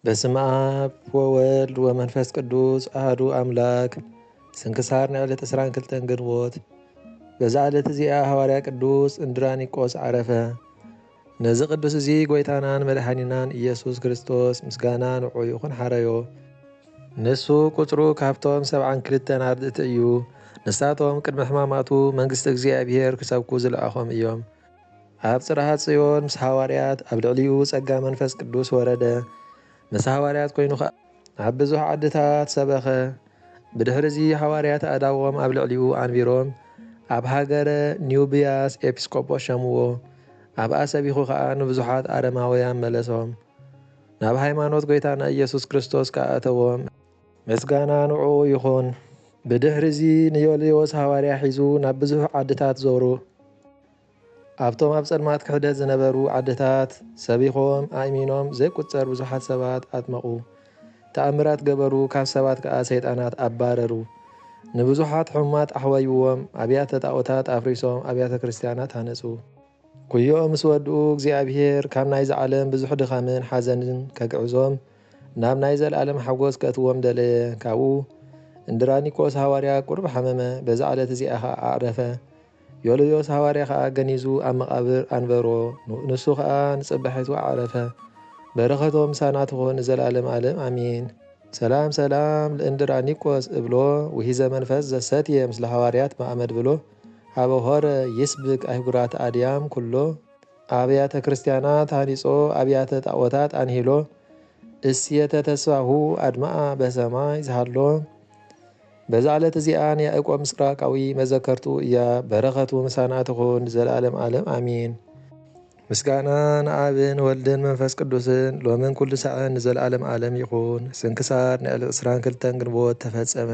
በስመ አብ ወወልድ ወመንፈስ ቅዱስ አሐዱ አምላክ። ስንክሳር ንዕለት 22 ግንቦት። በዛ ዕለት እዚኣ ሐዋርያ ቅዱስ እንድራኒቆስ ዓረፈ። ነዚ ቅዱስ እዚ ጎይታናን መድኃኒናን ኢየሱስ ክርስቶስ ምስጋና ንዑ ይኹን ሓረዮ። ንሱ ቁፅሩ ካብቶም 72 ኣርድእቲ እዩ። ንሳቶም ቅድሚ ሕማማቱ መንግሥቲ እግዚኣብሔር ክሰብኩ ዝለኣኾም እዮም። ኣብ ጽርሐ ጽዮን ምስ ሓዋርያት ኣብ ልዕሊኡ ጸጋ መንፈስ ቅዱስ ወረደ። ምስ ሓዋርያት ኮይኑ ኸ ኣብ ብዙሕ ዓድታት ሰበኸ። ብድሕሪ እዚ ሓዋርያት ኣእዳዎም ኣብ ልዕሊኡ ኣንቢሮም ኣብ ሃገረ ኒውብያስ ኤጲስቆጶስ ሸምዎ። ኣብኣ ሰቢኹ ኸዓ ንብዙሓት ኣረማውያን መለሶም። ናብ ሃይማኖት ጎይታና ኢየሱስ ክርስቶስ ከኣተዎም። ምስጋና ንዑ ይኹን። ብድሕሪ እዚ ንዮልዮስ ሓዋርያ ሒዙ ናብ ብዙሕ ዓድታት ዞሩ። ኣብቶም ኣብ ጸልማት ክሕደት ዝነበሩ ዓድታት ሰቢኾም ኣእሚኖም ዘይቁጸር ብዙሓት ሰባት ኣጥመቑ። ተኣምራት ገበሩ፣ ካብ ሰባት ከኣ ሰይጣናት ኣባረሩ። ንብዙሓት ሕሙማት ኣሕወይዎም። ኣብያተ ጣዖታት ኣፍሪሶም ኣብያተ ክርስቲያናት ሃነጹ። ኩዮኦም ምስ ወድኡ እግዚኣብሔር ካብ ናይዚ ዓለም ብዙሕ ድኻምን ሓዘንን ከግዕዞም ናብ ናይ ዘለኣለም ሓጐስ ከእትዎም ደለየ። ካብኡ እንድራኒቆስ ሓዋርያ ቁርብ ሓመመ። በዛ ዕለት እዚኣ ኸዓ ኣዕረፈ። ዮልዮስ ሓዋርያ ኸዓ ገኒዙ ኣብ መቓብር ኣንበሮ። ንሱ ኸዓ ንጽባሒቱ ዓረፈ። በረኸቶም ምሳና ትኹን ንዘለዓለም ዓለም ኣሚን። ሰላም ሰላም ለእንድራኒቆስ እብሎ ውሂዘ መንፈስ ዘሰትየ ምስለ ሓዋርያት ማእመድ ብሎ ሃበ ሆረ ይስብክ ኣይጉራት ኣድያም ኩሎ ኣብያተ ክርስቲያናት ሃኒጾ ኣብያተ ጣዖታት አንሂሎ እስየተ ተስፋሁ ኣድማኣ በሰማይ ዝሃሎ። በዛ ዕለት እዚኣ ንያዕቆብ ምስራቃዊ መዘከርቱ እያ። በረኸቱ ምሳና ትኹን ዘለዓለም ዓለም ኣሚን። ምስጋና ንኣብን ወልድን መንፈስ ቅዱስን ሎምን ኩሉ ሰዓን ንዘለዓለም ዓለም ይኹን። ስንክሳር ንዕለት 22 ግንቦት ተፈጸመ።